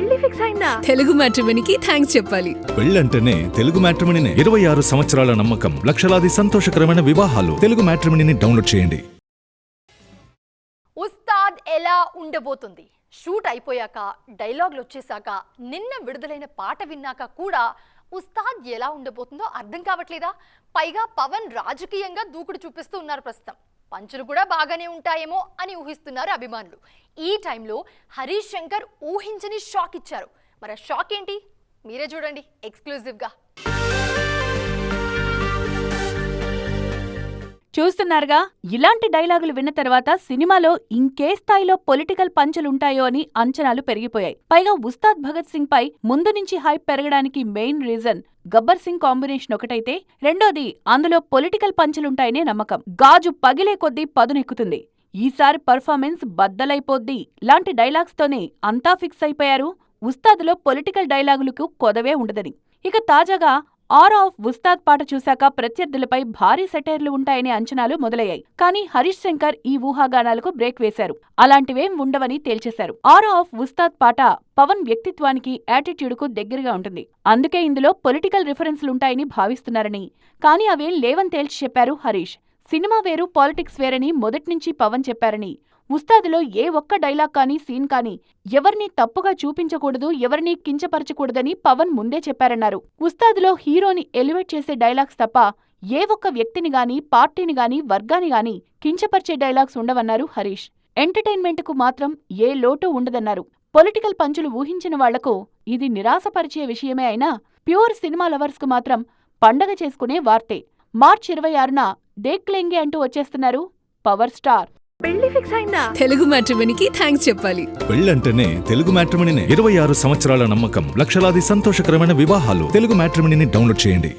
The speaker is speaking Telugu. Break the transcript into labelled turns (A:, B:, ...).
A: పెళ్లి ఫిక్స్ అయిందా? తెలుగు మ్యాట్రిమోనీకి థ్యాంక్స్ చెప్పాలి.
B: పెళ్ళంటేనే తెలుగు మ్యాట్రిమోనీనే. 26 సంవత్సరాల నమ్మకం, లక్షలాది సంతోషకరమైన వివాహాలు. తెలుగు మ్యాట్రిమోనీని డౌన్లోడ్ చేయండి.
C: ఉస్తాద్ ఎలా ఉండబోతుంది? షూట్ అయిపోయాక, డైలాగులు వచ్చేసాక, నిన్న విడుదలైన పాట విన్నాక కూడా ఉస్తాద్ ఎలా ఉండబోతుందో అర్థం కావట్లేదా? పైగా పవన్ రాజకీయంగా దూకుడు చూపిస్తూ ఉన్నారు ప్రస్తుతం. పంచులు కూడా బాగానే ఉంటాయేమో అని ఊహిస్తున్నారు అభిమానులు. ఈ టైంలో హరీష్ శంకర్ ఊహించని షాక్ ఇచ్చారు. మరి ఆ షాక్ ఏంటి? మీరే చూడండి ఎక్స్క్లూజివ్గా.
D: చూస్తున్నారుగా, ఇలాంటి డైలాగులు విన్న తర్వాత సినిమాలో ఇంకే స్థాయిలో పొలిటికల్ పంచులుంటాయో అని అంచనాలు పెరిగిపోయాయి. పైగా ఉస్తాద్ భగత్ సింగ్ పై ముందు నుంచి హైప్ పెరగడానికి main reason Gabbar Singh combination ఒకటైతే, రెండోది అందులో పొలిటికల్ పంచులుంటాయనే నమ్మకం. గాజు పగిలే కొద్దీ పదునెక్కుతుంది. ఈసారి పర్ఫార్మెన్స్ బద్దలైపోద్ది లాంటి డైలాగ్స్ తోనే అంతా ఫిక్స్ అయిపోయారు. ఉస్తాద్లో పొలిటికల్ డైలాగులకు కొదవే ఉండదని. ఇక తాజాగా ఆరా ఆఫ్ ఉస్తాద్ పాట చూశాక ప్రత్యర్థులపై భారీ సెటైర్లు ఉంటాయనే అంచనాలు మొదలయ్యాయి. కానీ హరీష్ శంకర్ ఈ ఊహాగానాలకు బ్రేక్ వేశారు. అలాంటివేం ఉండవని తేల్చేశారు. ఆరా ఆఫ్ ఉస్తాద్ పాట పవన్ వ్యక్తిత్వానికి, యాటిట్యూడ్కు దగ్గరగా ఉంటుంది. అందుకే ఇందులో పొలిటికల్ రిఫరెన్స్లుంటాయని భావిస్తున్నారని, కానీ అవేం లేవని తేల్చి చెప్పారు హరీష్. సినిమా వేరు, పాలిటిక్స్ వేరని మొదట్నుంచి పవన్ చెప్పారని, ఉస్తాదులో ఏ ఒక్క డైలాగ్ కానీ, సీన్ కానీ ఎవరినీ తప్పుగా చూపించకూడదు, ఎవరినీ కించపరచకూడదని పవన్ ముందే చెప్పారన్నారు. ఉస్తాదులో హీరోని ఎలివేట్ చేసే డైలాగ్స్ తప్ప ఏ ఒక్క వ్యక్తిని గాని, పార్టీని గాని, వర్గాన్ని గాని కించపరిచే డైలాగ్స్ ఉండవన్నారు హరీష్. ఎంటర్టైన్మెంట్కు మాత్రం ఏ లోటు ఉండదన్నారు. పొలిటికల్ పంచులు ఊహించిన వాళ్లకు ఇది నిరాశపరిచే విషయమే అయినా, ప్యూర్ సినిమా లవర్స్కు మాత్రం పండగ చేసుకునే వార్తే. మార్చి 26న దేఖ్లేంగే అంటూ వచ్చేస్తున్నారు పవర్ స్టార్.
A: పెళ్లి ఫిక్స్ అయిందా? తెలుగు మ్యాట్రిమోనీకి థ్యాంక్స్ చెప్పాలి.
B: పెళ్ళంటేనే తెలుగు మ్యాట్రిమోనీనే. 26 సంవత్సరాల నమ్మకం, లక్షలాది సంతోషకరమైన వివాహాలు. తెలుగు మ్యాట్రిమోనీని డౌన్లోడ్ చేయండి.